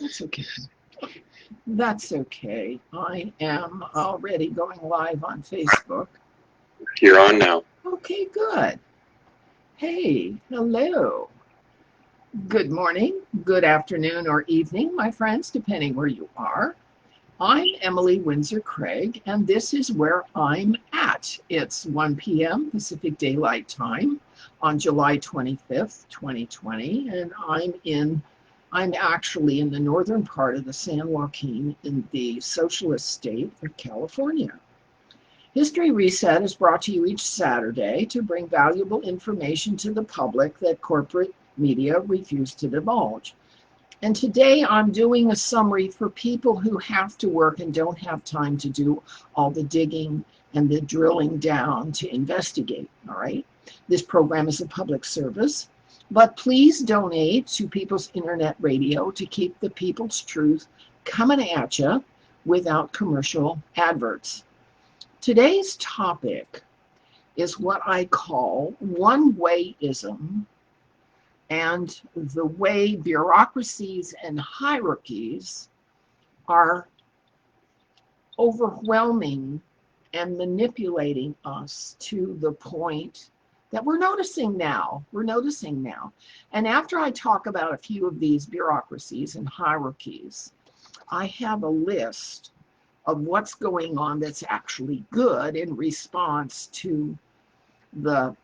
That's okay. That's okay. I am already going live on Facebook. You're on now. Okay, good. Hey, hello. Good morning, good afternoon, or evening, my friends, depending where you are. I'm Emily Windsor Craig, and this is where I'm at. It's 1 p.m. Pacific Daylight Time on July 25th, 2020, and I'm actually in the northern part of the San Joaquin in the socialist state of California. History Reset is brought to you each Saturday to bring valuable information to the public that corporate media refuse to divulge. And today I'm doing a summary for people who have to work and don't have time to do all the digging and the drilling down to investigate, all right? This program is a public service, but please donate to People's Internet Radio to keep the people's truth coming at you without commercial adverts. Today's topic is what I call one-wayism and the way bureaucracies and hierarchies are overwhelming and manipulating us to the point that we're noticing now. And after I talk about a few of these bureaucracies and hierarchies, I have a list of what's going on that's actually good in response to the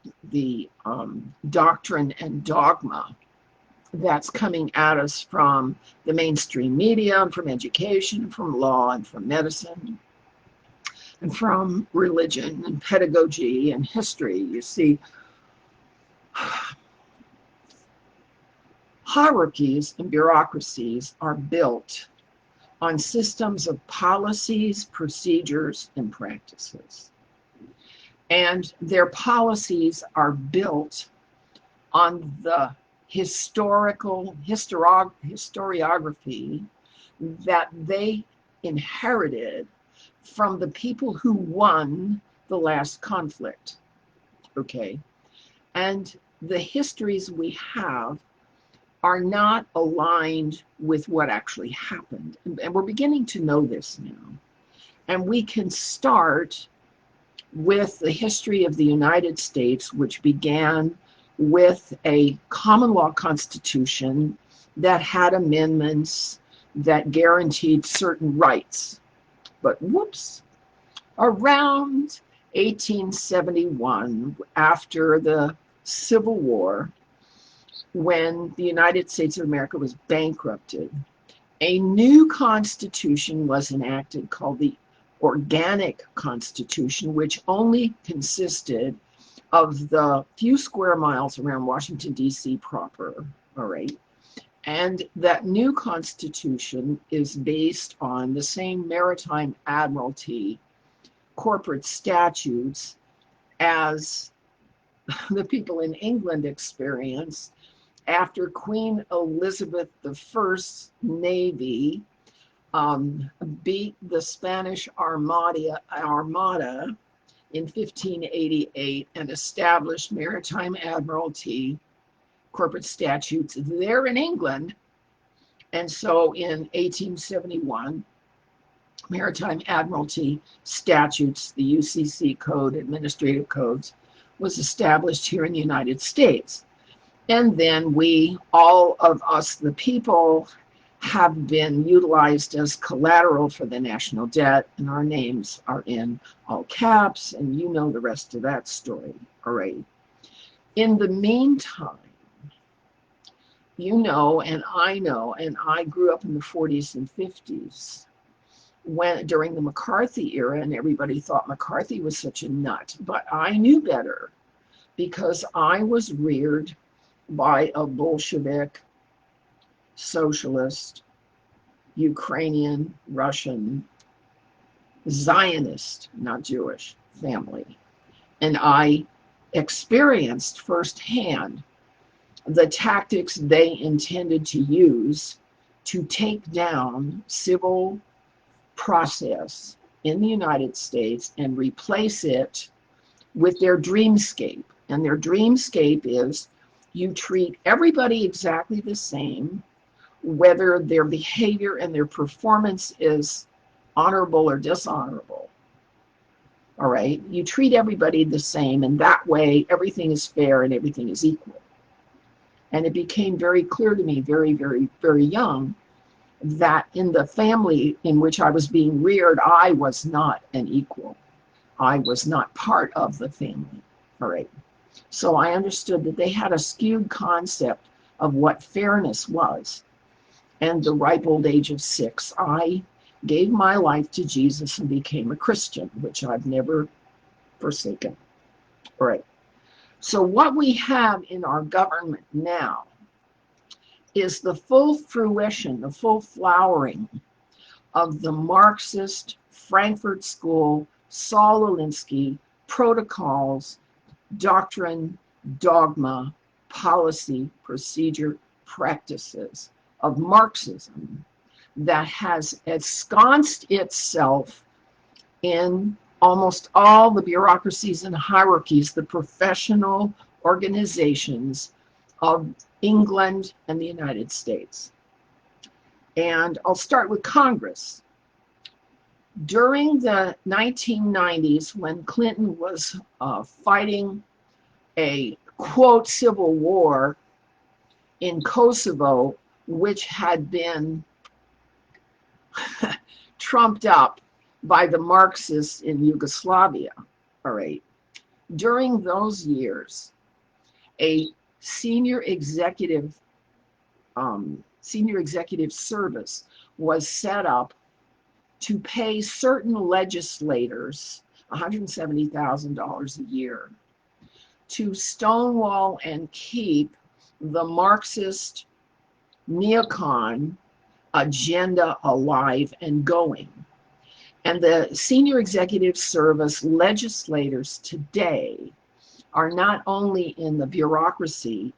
doctrine and dogma that's coming at us from the mainstream media, and from education, and from law, and from medicine, and from religion, and pedagogy, and history. You see, hierarchies and bureaucracies are built on systems of policies, procedures, and practices. And their policies are built on the historiography that they inherited from the people who won the last conflict, okay? And the histories we have are not aligned with what actually happened. And we're beginning to know this now. And we can start with the history of the United States, which began with a common law constitution that had amendments that guaranteed certain rights. But whoops, around 1871, after the Civil War, when the United States of America was bankrupted, a new constitution was enacted called the Organic Constitution, which only consisted of the few square miles around Washington, D.C. proper, all right? And that new constitution is based on the same maritime admiralty corporate statutes as the people in England experienced after Queen Elizabeth I's Navy beat the Spanish Armada in 1588 and established maritime admiralty corporate statutes there in England. And so in 1871, maritime admiralty statutes, the UCC code, administrative codes, was established here in the United States. And then all of us, the people, have been utilized as collateral for the national debt, and our names are in all caps, and you know the rest of that story, all right? In the meantime, you know, and I grew up in the 40s and 50s, during the McCarthy era, and everybody thought McCarthy was such a nut, but I knew better because I was reared by a Bolshevik, socialist, Ukrainian, Russian, Zionist, not Jewish, family. And I experienced firsthand the tactics they intended to use to take down civil process in the United States and replace it with their dreamscape. And their dreamscape is you treat everybody exactly the same. whether their behavior and their performance is honorable or dishonorable. All right, you treat everybody the same, and that way everything is fair and everything is equal. And it became very clear to me very, very, very young that in the family in which I was being reared, I was not an equal. I was not part of the family. All right. So I understood that they had a skewed concept of what fairness was. And the ripe old age of 6, I gave my life to Jesus and became a Christian, which I've never forsaken. All right. So what we have in our government now is the full fruition, the full flowering of the Marxist Frankfurt School, Saul Alinsky protocols, doctrine, dogma, policy, procedure, practices of Marxism that has ensconced itself in almost all the bureaucracies and hierarchies, the professional organizations of England and the United States. And I'll start with Congress. During the 1990s, when Clinton was fighting a, quote, civil war in Kosovo, which had been trumped up by the Marxists in Yugoslavia, all right, during those years, a senior executive service was set up to pay certain legislators $170,000 a year to stonewall and keep the Marxist neocon agenda alive and going. And the senior executive service legislators today are not only in the bureaucracy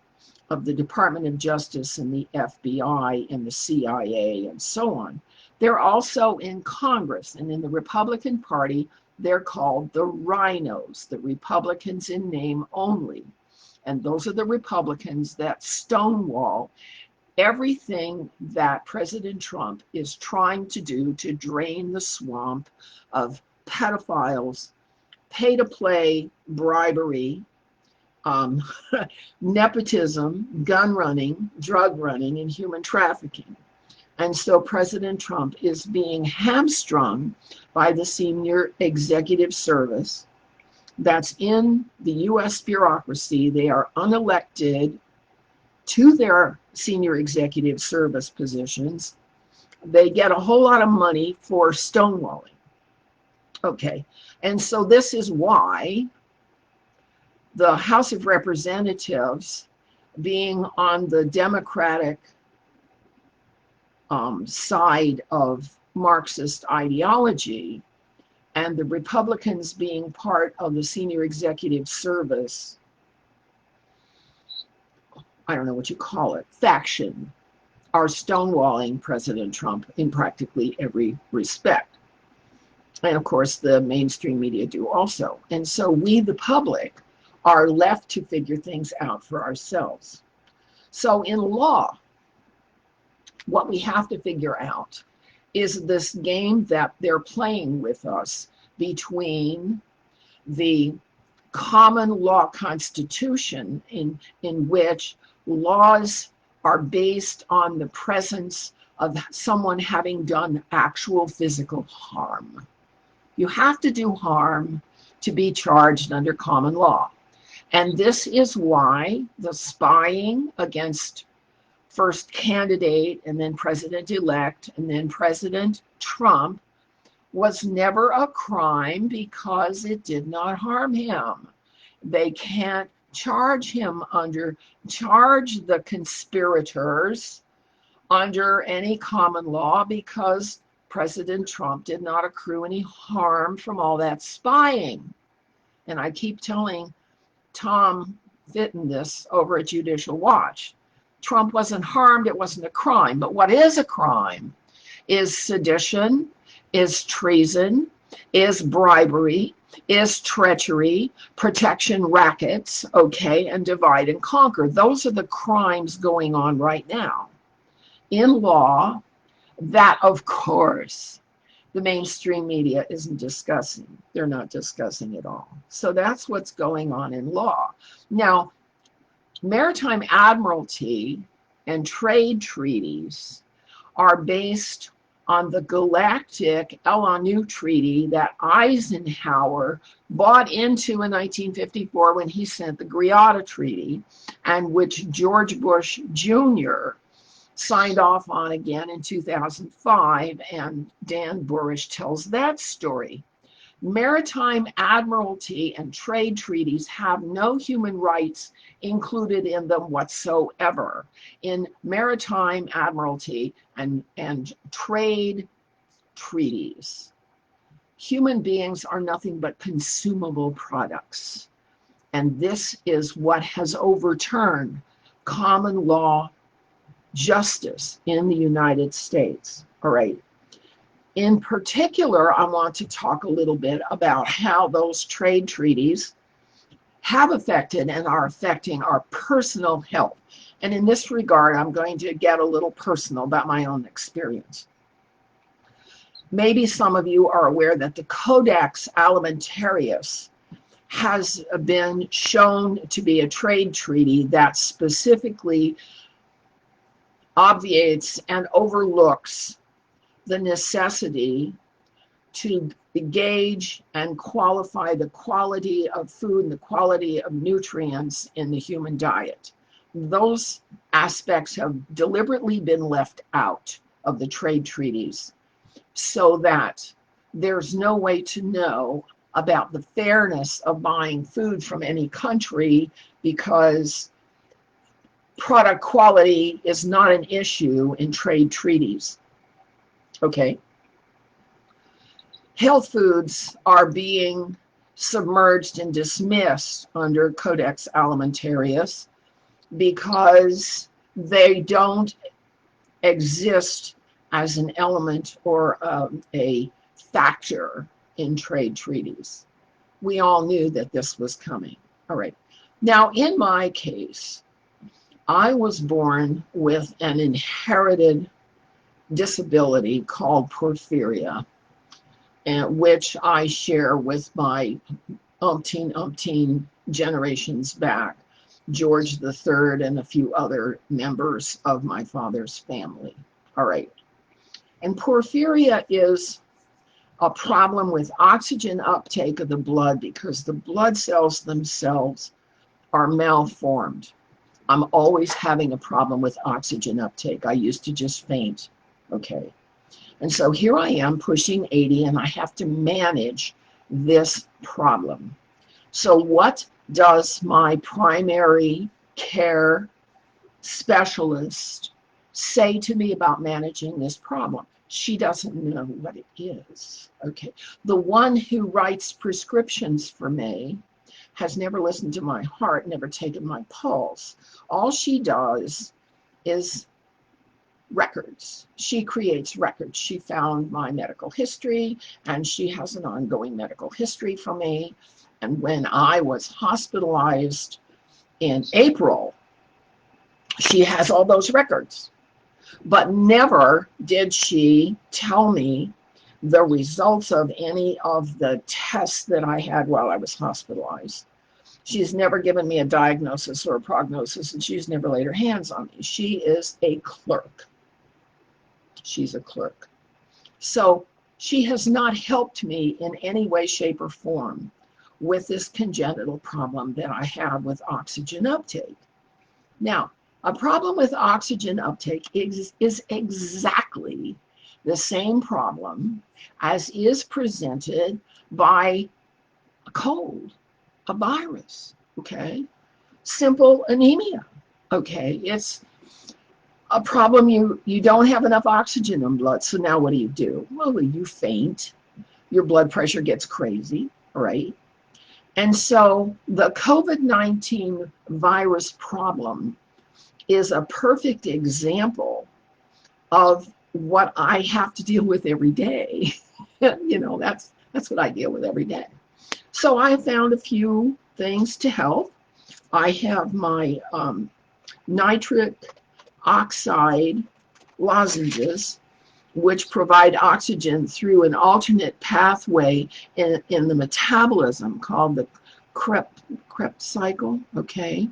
of the Department of Justice and the FBI and the CIA and so on, they're also in Congress, and in the Republican Party, they're called the rhinos, the Republicans in name only. And those are the Republicans that stonewall everything that President Trump is trying to do to drain the swamp of pedophiles, pay-to-play bribery, nepotism, gun running, drug running, and human trafficking. And so President Trump is being hamstrung by the senior executive service that's in the U.S. bureaucracy. They are unelected to their senior executive service positions. They get a whole lot of money for stonewalling. Okay, and so this is why the House of Representatives, being on the Democratic side of Marxist ideology, and the Republicans being part of the senior executive service, I don't know what you call it, faction, are stonewalling President Trump in practically every respect. And of course, the mainstream media do also. And so we, the public, are left to figure things out for ourselves. So in law, what we have to figure out is this game that they're playing with us between the common law constitution in which laws are based on the presence of someone having done actual physical harm. You have to do harm to be charged under common law. And this is why the spying against first candidate and then president-elect and then President Trump was never a crime because it did not harm him. They can't charge the conspirators under any common law because President Trump did not accrue any harm from all that spying. And I keep telling Tom Fitton this over at Judicial Watch. Trump wasn't harmed, it wasn't a crime. But what is a crime is sedition, is treason, is bribery, is treachery, protection rackets, okay, and divide and conquer. Those are the crimes going on right now. in law that, of course, the mainstream media isn't discussing. They're not discussing at all. So that's what's going on in law. Now, maritime admiralty and trade treaties are based on the Galactic LONU Treaty that Eisenhower bought into in 1954 when he sent the Greada Treaty, and which George Bush Jr. signed off on again in 2005, and Dan Burish tells that story. Maritime admiralty and trade treaties have no human rights included in them whatsoever. In maritime admiralty and trade treaties, human beings are nothing but consumable products. And this is what has overturned common law justice in the United States. All right. In particular, I want to talk a little bit about how those trade treaties have affected and are affecting our personal health. And in this regard, I'm going to get a little personal about my own experience. Maybe some of you are aware that the Codex Alimentarius has been shown to be a trade treaty that specifically obviates and overlooks the necessity to gauge and qualify the quality of food and the quality of nutrients in the human diet. Those aspects have deliberately been left out of the trade treaties so that there's no way to know about the fairness of buying food from any country, because product quality is not an issue in trade treaties. Okay. Health foods are being submerged and dismissed under Codex Alimentarius because they don't exist as an element or a factor in trade treaties. We all knew that this was coming. All right. Now, in my case, I was born with an inherited disability called porphyria, and which I share with my umpteen generations back, George III and a few other members of my father's family. All right. And porphyria is a problem with oxygen uptake of the blood because the blood cells themselves are malformed. I'm always having a problem with oxygen uptake. I used to just faint. Okay. And so here I am pushing 80 and I have to manage this problem. So what does my primary care specialist say to me about managing this problem? She doesn't know what it is. Okay. The one who writes prescriptions for me has never listened to my heart, never taken my pulse. All she does is records. She creates records. She found my medical history and she has an ongoing medical history for me. And when I was hospitalized in April, she has all those records. But never did she tell me the results of any of the tests that I had while I was hospitalized. She's never given me a diagnosis or a prognosis, and she's never laid her hands on me. She is a clerk. She's a clerk. So she has not helped me in any way, shape, or form with this congenital problem that I have with oxygen uptake. Now, a problem with oxygen uptake is exactly the same problem as is presented by a cold, a virus, okay? Simple anemia, okay? It's a problem, you don't have enough oxygen in blood, so now what do? Well, you faint, your blood pressure gets crazy, right? And so the COVID-19 virus problem is a perfect example of what I have to deal with every day. You know, that's what I deal with every day. So I found a few things to help. I have my nitric oxide lozenges, which provide oxygen through an alternate pathway in the metabolism called the Krebs cycle, okay?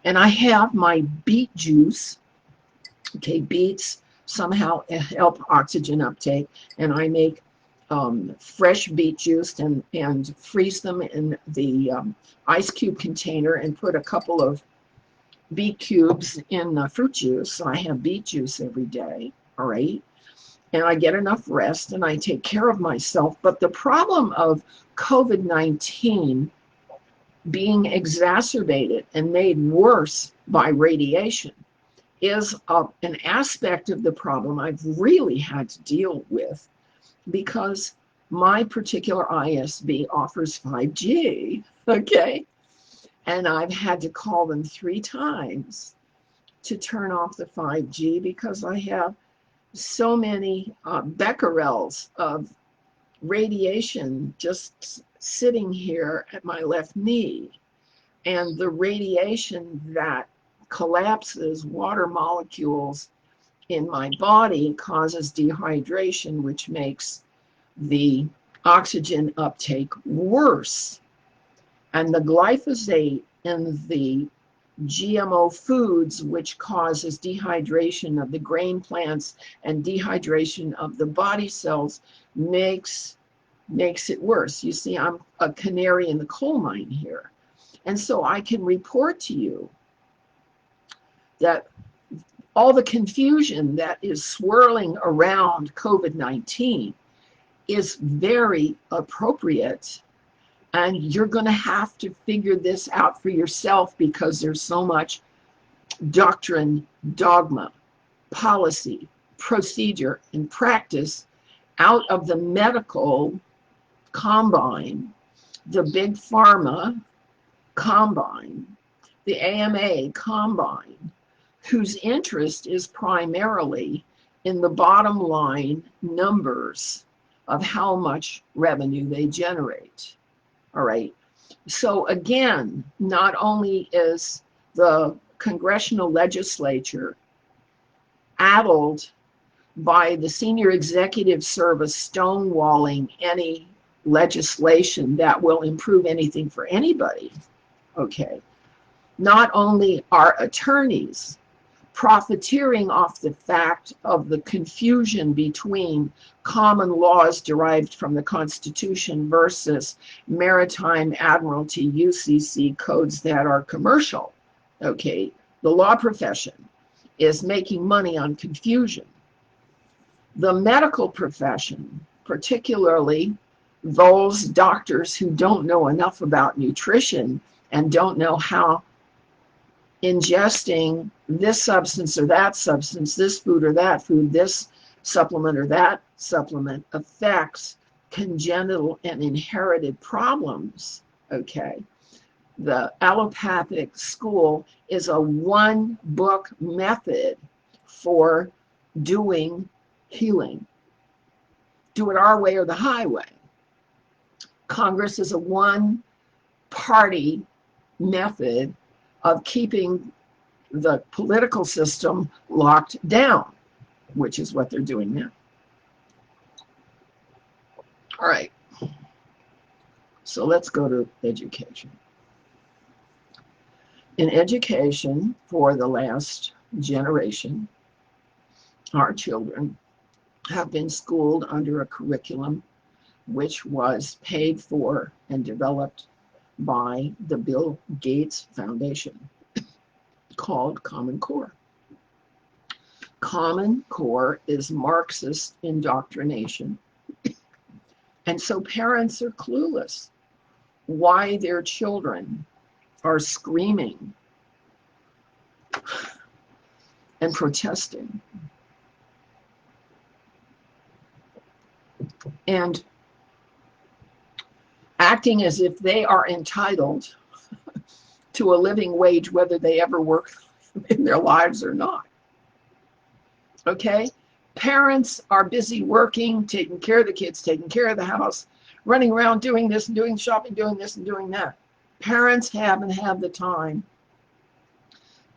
And I have my beet juice, okay? Beets somehow help oxygen uptake, and I make fresh beet juice and freeze them in the ice cube container and put a couple of beet cubes in the fruit juice. So I have beet juice every day, all right? And I get enough rest and I take care of myself. But the problem of COVID-19 being exacerbated and made worse by radiation is an aspect of the problem I've really had to deal with, because my particular ISB offers 5G, okay? And I've had to call them 3 times to turn off the 5G because I have so many becquerels of radiation just sitting here at my left knee. And the radiation that collapses water molecules in my body causes dehydration, which makes the oxygen uptake worse. And the glyphosate in the GMO foods, which causes dehydration of the grain plants and dehydration of the body cells, makes it worse. You see, I'm a canary in the coal mine here. And so I can report to you that all the confusion that is swirling around COVID-19 is very appropriate. And you're going to have to figure this out for yourself, because there's so much doctrine, dogma, policy, procedure, and practice out of the medical combine, the big pharma combine, the AMA combine, whose interest is primarily in the bottom line numbers of how much revenue they generate. All right. So again, not only is the congressional legislature addled by the senior executive service stonewalling any legislation that will improve anything for anybody, okay, not only are attorneys profiteering off the fact of the confusion between common laws derived from the Constitution versus maritime admiralty UCC codes that are commercial, okay, the law profession is making money on confusion. The medical profession, particularly those doctors who don't know enough about nutrition and don't know how ingesting this substance or that substance, this food or that food, this supplement or that supplement affects congenital and inherited problems, okay? The allopathic school is a one-book method for doing healing. Do it our way or the highway. Congress is a one-party method of keeping the political system locked down, which is what they're doing now. All right, so let's go to education. In education, for the last generation, our children have been schooled under a curriculum which was paid for and developed by the Bill Gates Foundation, called Common Core. Common Core is Marxist indoctrination. And so parents are clueless why their children are screaming and protesting. And acting as if they are entitled to a living wage, whether they ever work in their lives or not. Okay? Parents are busy working, taking care of the kids, taking care of the house, running around doing this and doing shopping, doing this and doing that. Parents haven't had the time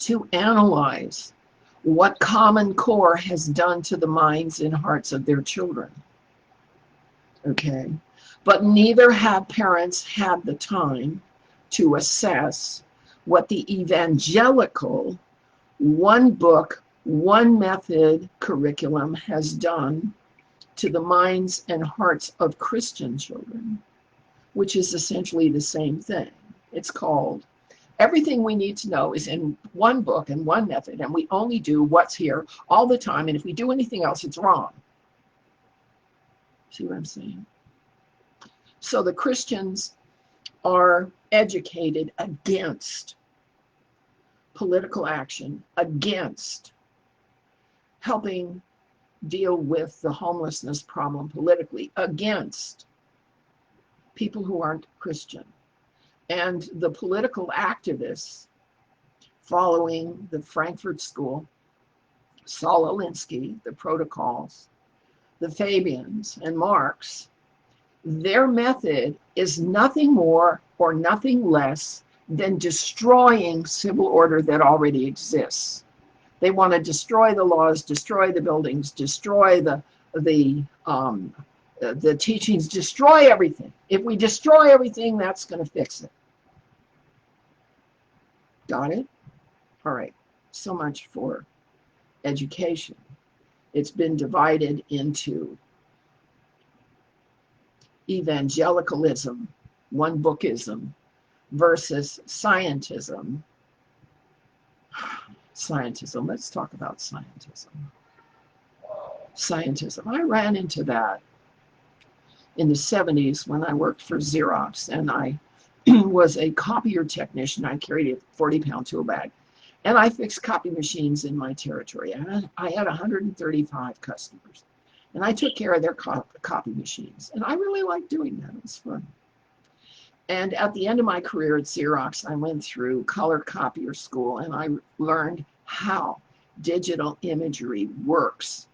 to analyze what Common Core has done to the minds and hearts of their children. Okay? But neither have parents had the time to assess what the evangelical one book, one method curriculum has done to the minds and hearts of Christian children, which is essentially the same thing. It's called Everything We Need to Know is in one book and one method, and we only do what's here all the time, and if we do anything else, it's wrong. See what I'm saying? So the Christians are educated against political action, against helping deal with the homelessness problem politically, against people who aren't Christian. And the political activists following the Frankfurt School, Saul Alinsky, the Protocols, the Fabians, and Marx, their method is nothing more or nothing less than destroying civil order that already exists. They want to destroy the laws, destroy the buildings, destroy the teachings, destroy everything. If we destroy everything, that's going to fix it. Got it? All right. So much for education. It's been divided into evangelicalism, one bookism, versus scientism. Scientism. Let's talk about scientism. Scientism. I ran into that in the 70s when I worked for Xerox, and I was a copier technician. I carried a 40-pound tool bag, and I fixed copy machines in my territory. I had 135 customers, and I took care of their copy machines, and I really liked doing that. It was fun. And at the end of my career at Xerox, I went through color copier school, and I learned how digital imagery works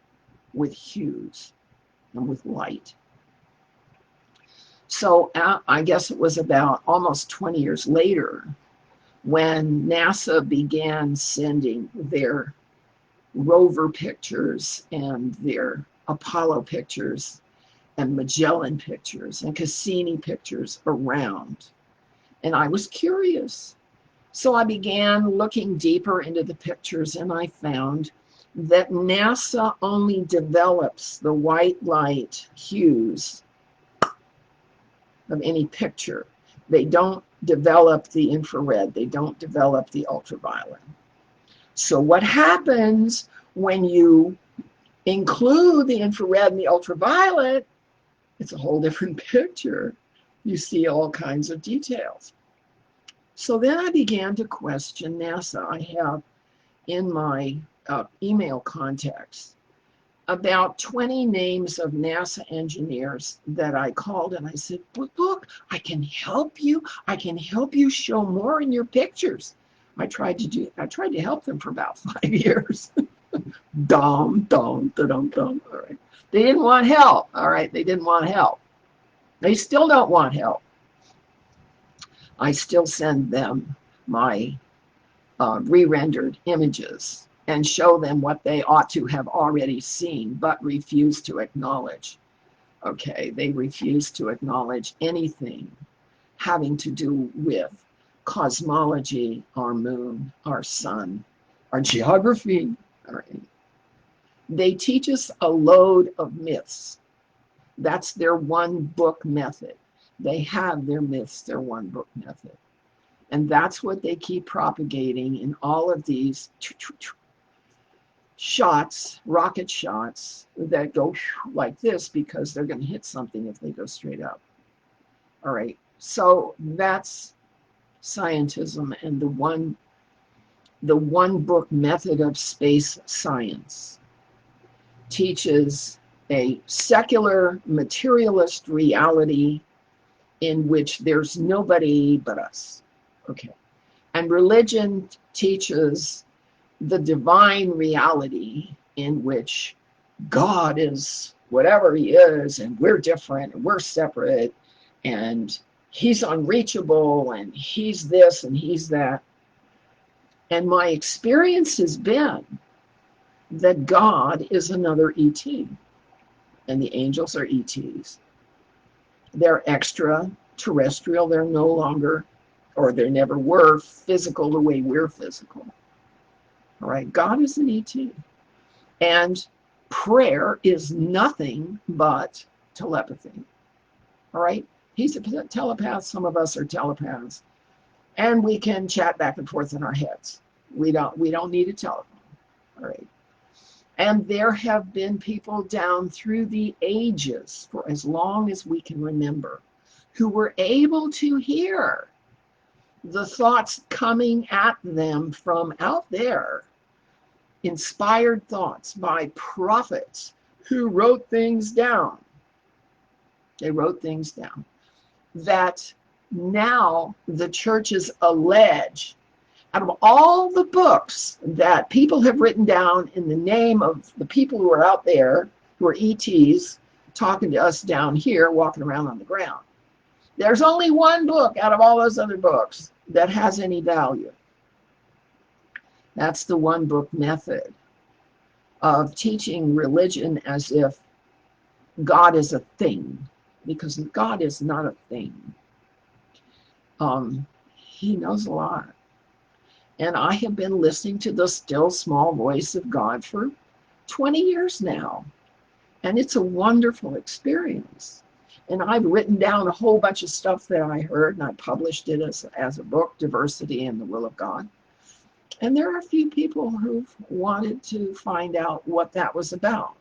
with hues and with light. So I guess it was about almost 20 years later when NASA began sending their rover pictures and their Apollo pictures and Magellan pictures and Cassini pictures around. And I was curious. So I began looking deeper into the pictures, and I found that NASA only develops the white light hues of any picture. They don't develop the infrared. They don't develop the ultraviolet. So what happens when you include the infrared and the ultraviolet? It's a whole different picture. You see all kinds of details. So then I began to question NASA. I have in my email contacts about 20 names of NASA engineers that I called, and I said, look, I can help you. I can help you show more in your pictures. I tried to help them for about 5 years. All right. They didn't want help. All right. They didn't want help. They still don't want help. I still send them my re-rendered images and show them what they ought to have already seen, but refuse to acknowledge. Okay, they refuse to acknowledge anything having to do with cosmology, our moon, our sun, our geography. All right. They teach us a load of myths. That's their one book method. They have their myths, their one book method. And that's what they keep propagating in all of these shots, rocket shots that go like this, because they're going to hit something if they go straight up. All right. So that's scientism and the one book method of space science. Teaches a secular materialist reality in which there's nobody but us. Okay. And religion teaches the divine reality in which God is whatever he is, and we're different, and we're separate, and he's unreachable, and he's this, and he's that. And my experience has been that God is another ET, and the angels are ETs. They're extraterrestrial. They're no longer, or they never were, physical the way we're physical. All right, God is an ET. And prayer is nothing but telepathy. All right, he's a telepath. Some of us are telepaths, and we can chat back and forth in our heads. We don't need a telephone. All right. And there have been people down through the ages, for as long as we can remember, who were able to hear the thoughts coming at them from out there, inspired thoughts by prophets who wrote things down. They wrote things down that now the churches allege, out of all the books that people have written down in the name of the people who are out there, who are ETs, talking to us down here, walking around on the ground, there's only one book out of all those other books that has any value. That's the one book method of teaching religion as if God is a thing, because God is not a thing. He knows a lot. And I have been listening to the still small voice of God for 20 years now. And it's a wonderful experience. And I've written down a whole bunch of stuff that I heard, and I published it as a book, Diversity and the Will of God. And there are a few people who've wanted to find out what that was about.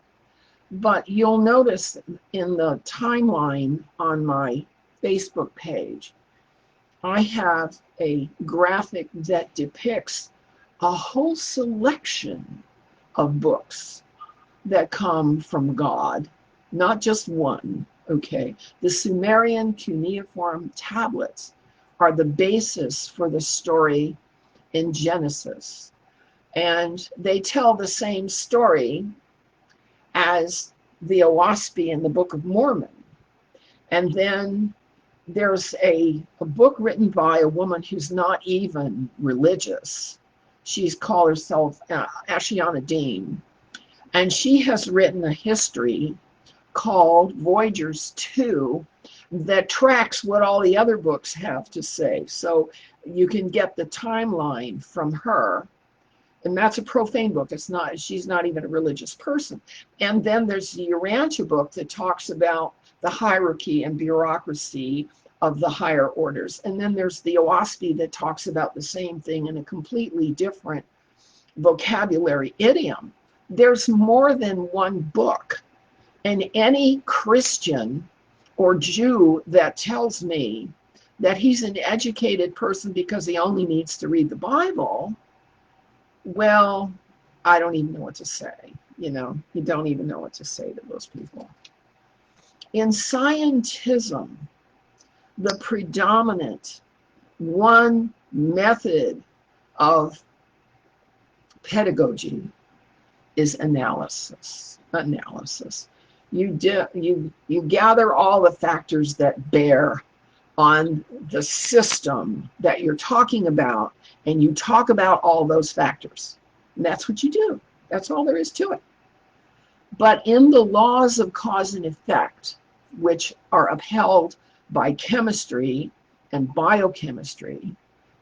But you'll notice in the timeline on my Facebook page, I have a graphic that depicts a whole selection of books that come from God, not just one, okay? The Sumerian cuneiform tablets are the basis for the story in Genesis. And they tell the same story as the Oahspe in the Book of Mormon. And then there's a book written by a woman who's not even religious. She's called herself Ashiana Dean. And she has written a history called Voyagers 2 that tracks what all the other books have to say. So you can get the timeline from her. And that's a profane book. She's not even a religious person. And then there's the Urantia book that talks about the hierarchy and bureaucracy of the higher orders. And then there's the Oahspe that talks about the same thing in a completely different vocabulary idiom. There's more than one book. And any Christian or Jew that tells me that he's an educated person because he only needs to read the Bible, well, I don't even know what to say. You don't even know what to say to those people. In scientism, the predominant one method of pedagogy is analysis. You gather all the factors that bear on the system that you're talking about, and you talk about all those factors. And that's what you do. That's all there is to it. But in the laws of cause and effect, which are upheld by chemistry and biochemistry,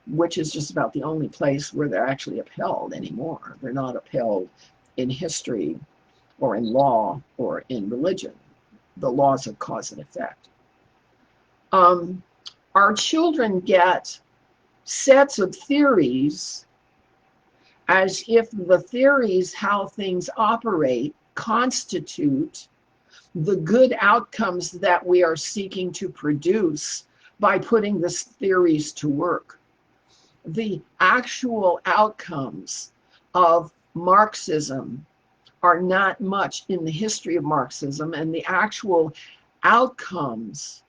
which is just about the only place where they're actually upheld anymore. They're not upheld in history or in law or in religion, the laws of cause and effect. Our children get sets of theories as if the theories, how things operate, constitute the good outcomes that we are seeking to produce by putting these theories to work. The actual outcomes of Marxism are not much in the history of Marxism, and the actual outcomes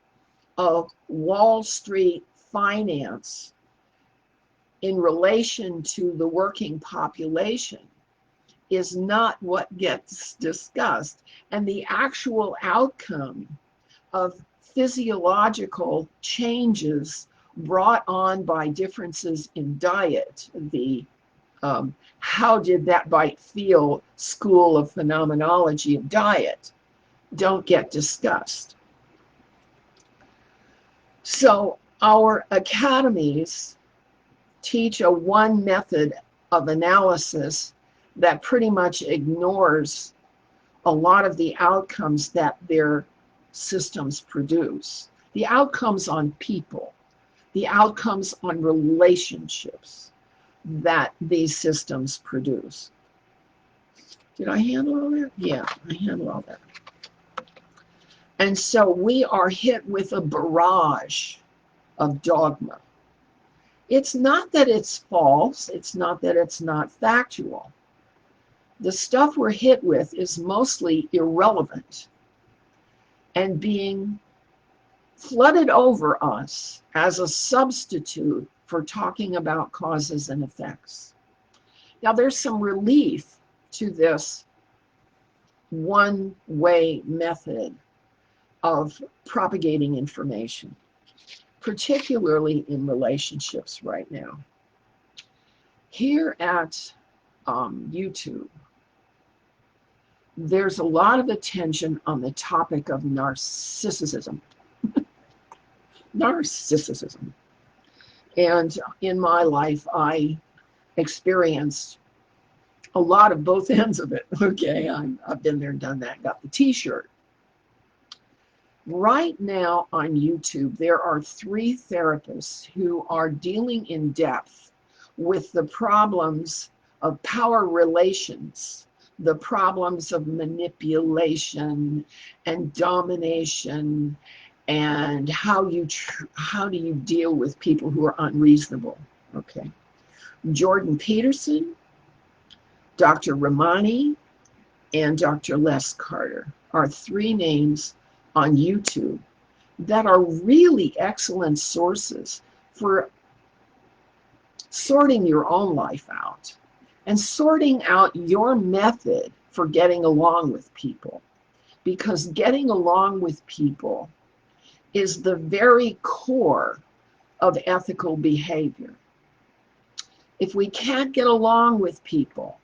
of Wall Street finance in relation to the working population is not what gets discussed. And the actual outcome of physiological changes brought on by differences in diet, the How did that bite feel school of phenomenology of diet don't get discussed. So our academies teach a one method of analysis that pretty much ignores a lot of the outcomes that their systems produce. The outcomes on people, the outcomes on relationships that these systems produce. Did I handle all that? Yeah, I handled all that. And so we are hit with a barrage of dogma. It's not that it's false, it's not that it's not factual. The stuff we're hit with is mostly irrelevant and being flooded over us as a substitute for talking about causes and effects. Now, there's some relief to this one-way method of propagating information, particularly in relationships right now. Here at YouTube, there's a lot of attention on the topic of narcissism. Narcissism. And in my life, I experienced a lot of both ends of it. Okay, I've been there, done that, got the t-shirt. Right now on YouTube, there are 3 therapists who are dealing in depth with the problems of power relations, the problems of manipulation and domination, and how do you deal with people who are unreasonable. Okay, Jordan Peterson, Dr. Ramani, and Dr. Les Carter are 3 names on YouTube that are really excellent sources for sorting your own life out and sorting out your method for getting along with people, because getting along with people is the very core of ethical behavior. If we can't get along with people,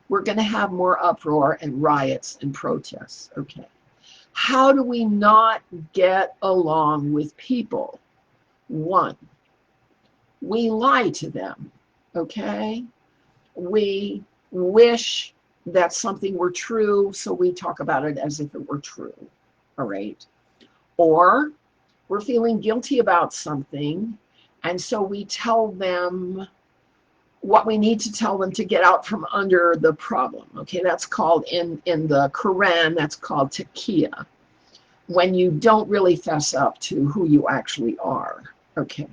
we're going to have more uproar and riots and protests. Okay. How do we not get along with people? 1, we lie to them, okay? We wish that something were true, so we talk about it as if it were true, all right? Or we're feeling guilty about something, and so we tell them what we need to tell them to get out from under the problem. Okay, that's called in the Quran, that's called taqiyya, when you don't really fess up to who you actually are. Okay.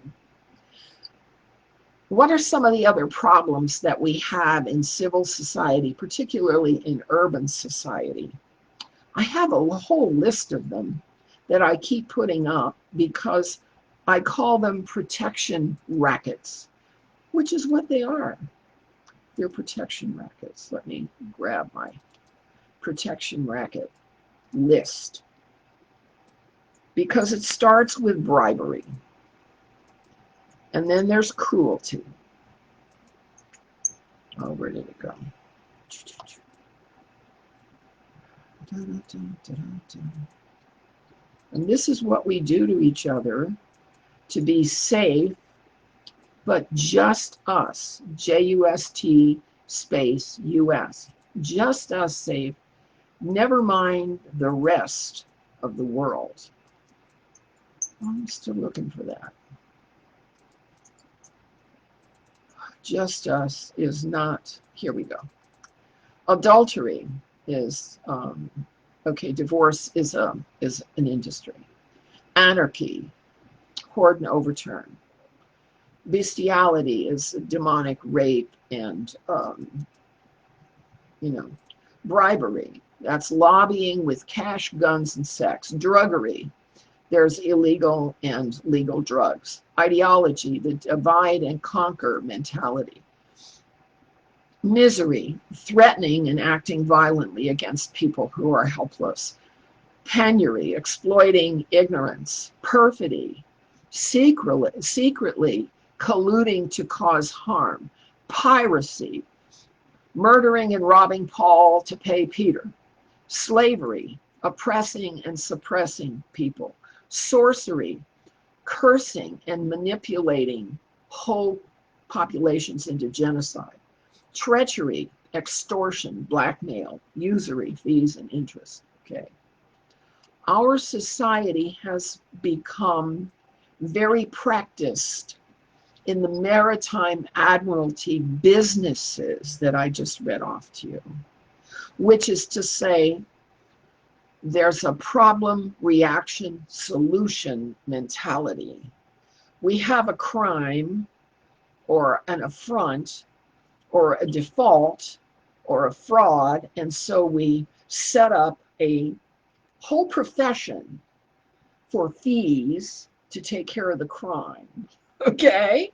What are some of the other problems that we have in civil society, particularly in urban society? I have a whole list of them that I keep putting up because I call them protection rackets, which is what they are. They're protection rackets. Let me grab my protection racket list. Because it starts with bribery. And then there's cruelty. Oh, where did it go? And this is what we do to each other to be safe, but just us, J-U-S-T space U-S, just us safe, never mind the rest of the world. I'm still looking for that. Just us is not, here we go. Adultery is, okay, divorce is an industry. Anarchy, hoard and overturn. Bestiality is demonic rape and, bribery. That's lobbying with cash, guns, and sex. Druggery. There's illegal and legal drugs. Ideology, the divide and conquer mentality. Misery, threatening and acting violently against people who are helpless. Penury, exploiting ignorance. Perfidy, secretly colluding to cause harm. Piracy, murdering and robbing Paul to pay Peter. Slavery, oppressing and suppressing people. Sorcery, cursing and manipulating whole populations into genocide. Treachery, extortion, blackmail, usury, fees, and interest. Okay. Our society has become very practiced in the maritime admiralty businesses that I just read off to you, which is to say, there's a problem, reaction, solution mentality. We have a crime or an affront or a default or a fraud, and so we set up a whole profession for fees to take care of the crime. Okay?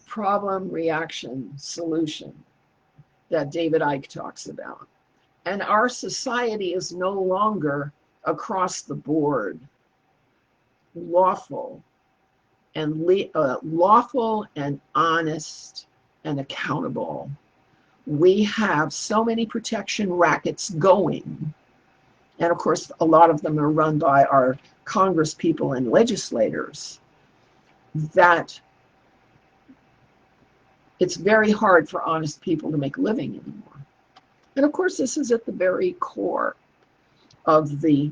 Problem, reaction, solution that David Icke talks about. And our society is no longer across the board lawful and honest and accountable. We have so many protection rackets going. And of course, a lot of them are run by our Congress people and legislators, that it's very hard for honest people to make a living anymore. And of course, this is at the very core of the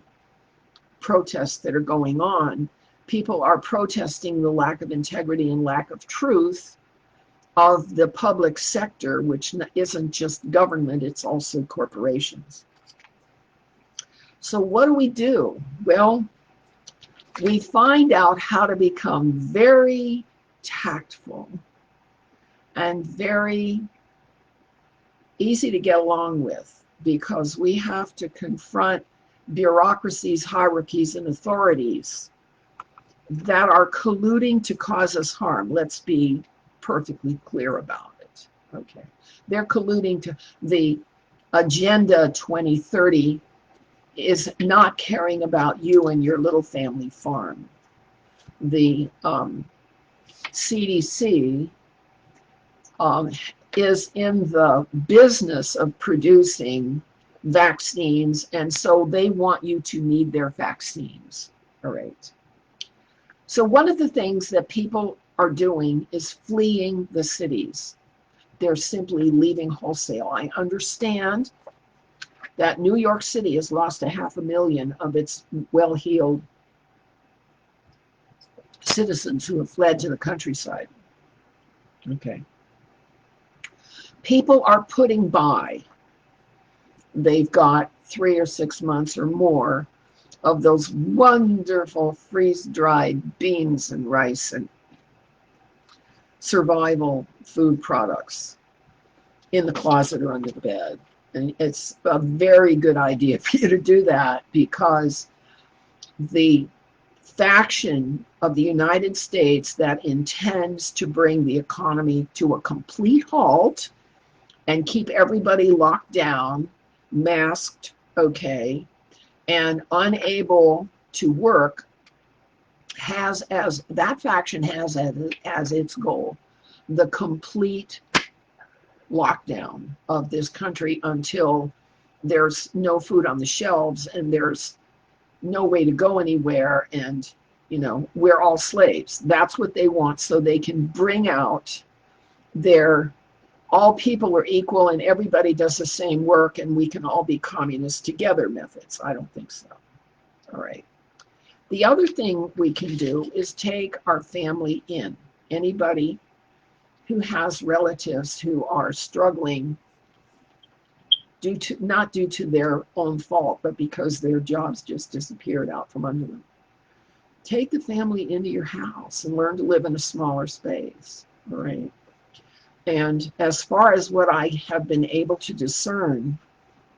protests that are going on. People are protesting the lack of integrity and lack of truth of the public sector, which isn't just government, it's also corporations. So what do? Well, we find out how to become very tactful and very easy to get along with, because we have to confront bureaucracies, hierarchies, and authorities that are colluding to cause us harm. Let's be perfectly clear about it. Okay. They're colluding to the Agenda 2030 is not caring about you and your little family farm. The CDC is in the business of producing vaccines, and so they want you to need their vaccines. All right. So one of the things that people are doing is fleeing the cities. They're simply leaving wholesale. I understand that New York City has lost 500,000 of its well-heeled citizens who have fled to the countryside. Okay. People are putting by. They've got 3 or 6 months or more of those wonderful freeze-dried beans and rice and survival food products in the closet or under the bed. And it's a very good idea for you to do that, because the faction of the United States that intends to bring the economy to a complete halt and keep everybody locked down, masked, okay, and unable to work, that faction has as its goal the complete lockdown of this country until there's no food on the shelves and there's no way to go anywhere, and we're all slaves. That's what they want, so they can bring out their all people are equal and everybody does the same work and we can all be communists together methods. I don't think so. All right. The other thing we can do is take our family in. Anybody who has relatives who are struggling not due to their own fault, but because their jobs just disappeared out from under them. Take the family into your house and learn to live in a smaller space. All right. And as far as what I have been able to discern,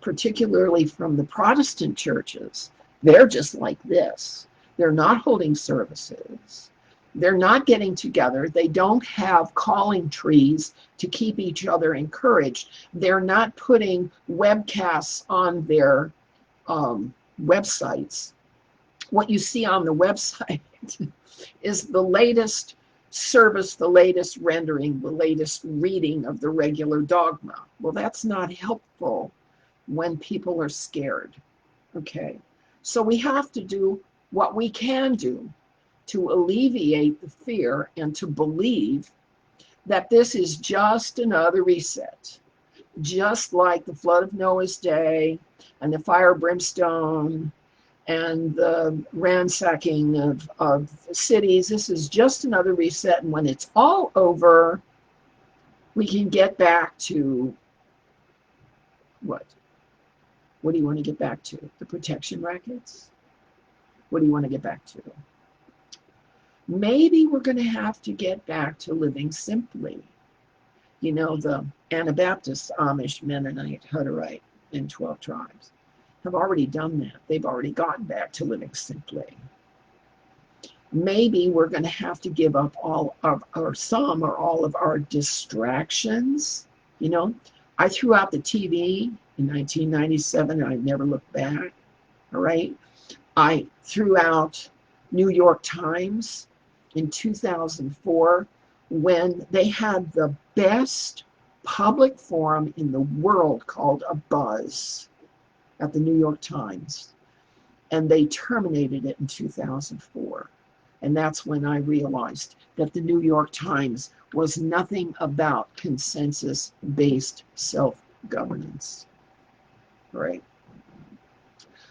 particularly from the Protestant churches, they're just like this. They're not holding services. They're not getting together. They don't have calling trees to keep each other encouraged. They're not putting webcasts on their websites. What you see on the website is the latest service the latest rendering, the latest reading of the regular dogma. Well, that's not helpful when people are scared. Okay, so we have to do what we can do to alleviate the fear and to believe that this is just another reset. Just like the flood of Noah's day and the fire brimstone and the ransacking of cities, this is just another reset. And when it's all over, we can get back to what? What do you want to get back to? The protection rackets? What do you want to get back to? Maybe we're going to have to get back to living simply. You know, the Anabaptist, Amish, Mennonite, Hutterite, and 12 tribes have already done that. They've already gotten back to living simply. Maybe we're going to have to give up all of, or some or all of our distractions. You know, I threw out the TV in 1997 and I never looked back. All right. I threw out New York Times in 2004 when they had the best public forum in the world called a buzz at the New York Times. And they terminated it in 2004. And that's when I realized that the New York Times was nothing about consensus-based self-governance. Right?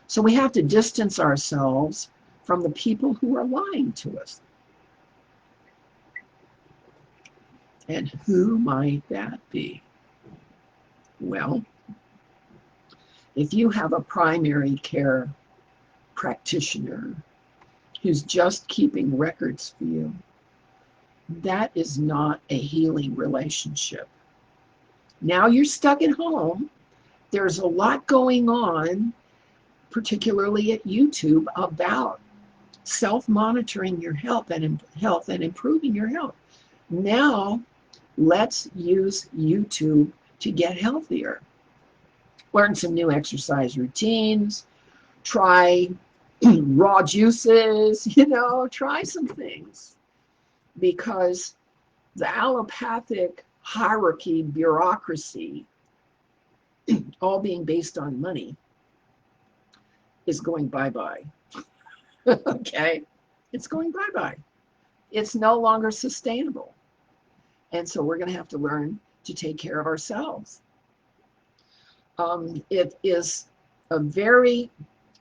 So we have to distance ourselves from the people who are lying to us. And who might that be? Well, if you have a primary care practitioner who's just keeping records for you, that is not a healing relationship. Now you're stuck at home. There's a lot going on, particularly at YouTube, about self-monitoring your health and improving your health. Now, let's use YouTube to get healthier. Learn some new exercise routines, try raw juices, you know, try some things. Because the allopathic hierarchy, bureaucracy, all being based on money, is going bye-bye. Okay? It's going bye-bye. It's no longer sustainable. And so we're going to have to learn to take care of ourselves. It is a very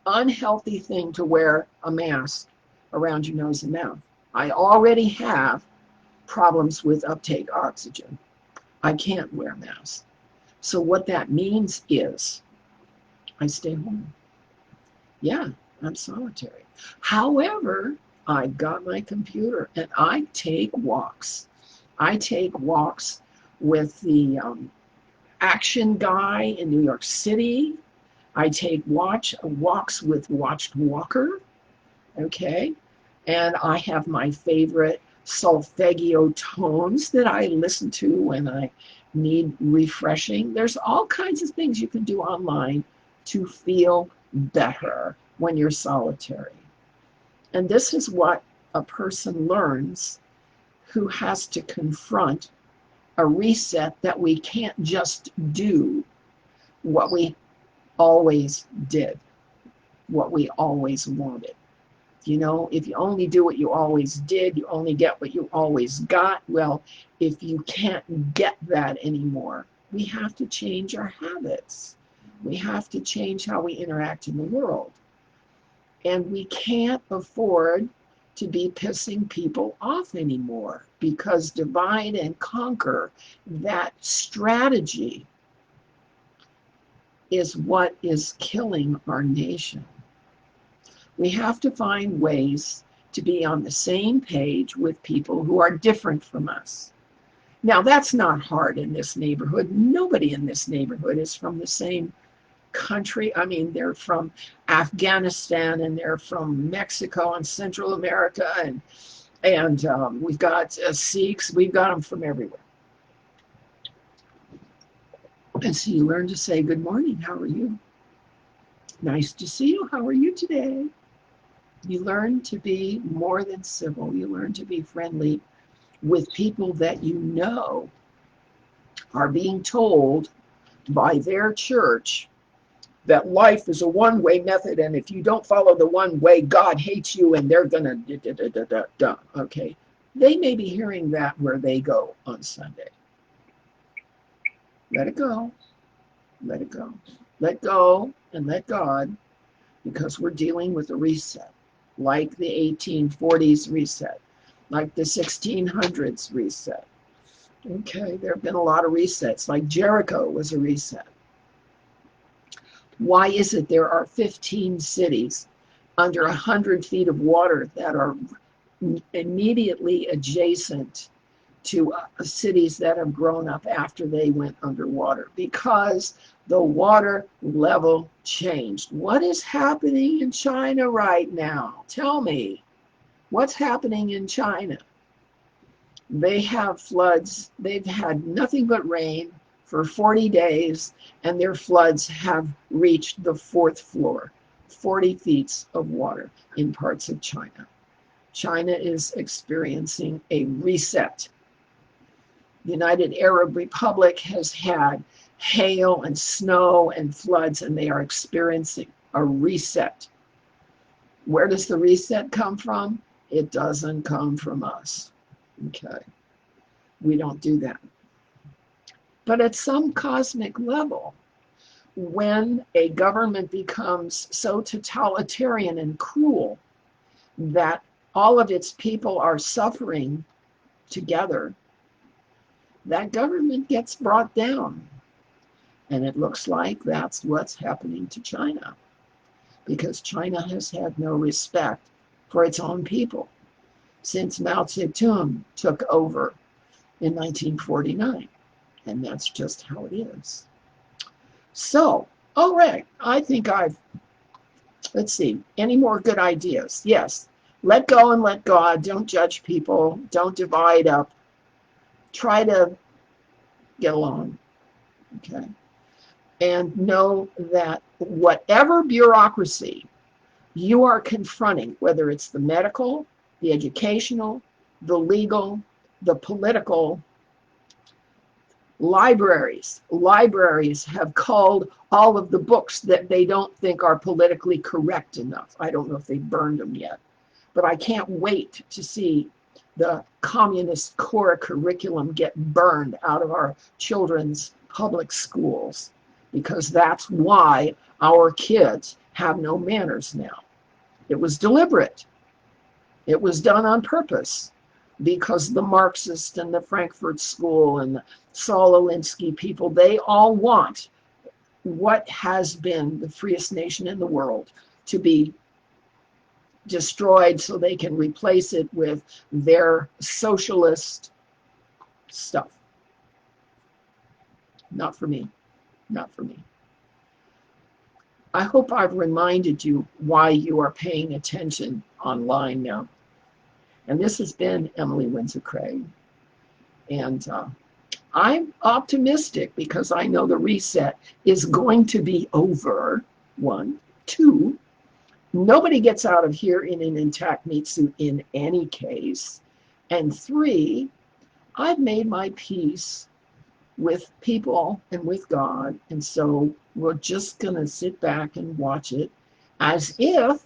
unhealthy thing to wear a mask around your nose and mouth. I already have problems with uptake oxygen. I can't wear a mask. So what that means is I stay home. Yeah, I'm solitary. However, I've got my computer and I take walks. I take walks with the action guy in New York City. I take walks with Watched Walker, okay? And I have my favorite solfeggio tones that I listen to when I need refreshing. There's all kinds of things you can do online to feel better when you're solitary. And this is what a person learns who has to confront a reset that we can't just do what we always did, what we always wanted. You know, if you only do what you always did, you only get what you always got. Well, if you can't get that anymore, we have to change our habits. We have to change how we interact in the world. And we can't afford to be pissing people off anymore, because divide and conquer, that strategy, is what is killing our nation. We have to find ways to be on the same page with people who are different from us. Now, that's not hard in this neighborhood. Nobody in this neighborhood is from the same country. I mean, they're from Afghanistan and they're from Mexico and Central America, and we've got Sikhs. We've got them from everywhere. And so you learn to say, good morning, how are you? Nice to see you, how are you today? You learn to be more than civil. You learn to be friendly with people that you know are being told by their church that life is a one-way method, and if you don't follow the one way, God hates you, and they're gonna okay. They may be hearing that where they go on Sunday. Let it go. Let it go. Let go and let God, because we're dealing with a reset, like the 1840s reset, like the 1600s reset. Okay, there have been a lot of resets, like Jericho was a reset. Why is it there are 15 cities under 100 feet of water that are immediately adjacent to cities that have grown up after they went underwater? Because the water level changed. What is happening in China right now? Tell me, what's happening in China? They have floods. They've had nothing but rain for 40 days, and their floods have reached the 4th floor, 40 feet of water in parts of China. China is experiencing a reset. The United Arab Republic has had hail and snow and floods, and they are experiencing a reset. Where does the reset come from? It doesn't come from us. Okay. We don't do that. But at some cosmic level, when a government becomes so totalitarian and cruel that all of its people are suffering together, that government gets brought down. And it looks like that's what's happening to China, because China has had no respect for its own people since Mao Zedong took over in 1949. And that's just how it is. So, all right, I think let's see, any more good ideas? Yes, let go and let God. Don't judge people. Don't divide up. Try to get along, okay? And know that whatever bureaucracy you are confronting, whether it's the medical, the educational, the legal, the political, libraries have culled all of the books that they don't think are politically correct enough. I don't know if they burned them yet, but I can't wait to see the communist core curriculum get burned out of our children's public schools, because that's why our kids have no manners now. It was deliberate. It was done on purpose, because the Marxist and the Frankfurt School and the Saul Alinsky people, they all want what has been the freest nation in the world to be destroyed so they can replace it with their socialist stuff. Not for me. Not for me. I hope I've reminded you why you are paying attention online now. And this has been Emily Windsor Craig. And I'm optimistic because I know the reset is going to be over. 1, 2, nobody gets out of here in an intact meat suit in any case. And 3, I've made my peace with people and with God. And so we're just going to sit back and watch it as if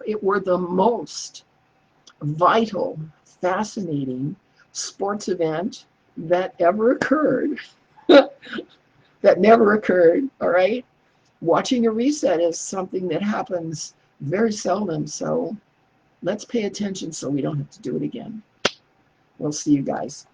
it were the most vital, fascinating sports event that ever occurred. That never occurred, all right? Watching a reset is something that happens very seldom, so let's pay attention so we don't have to do it again. We'll see you guys.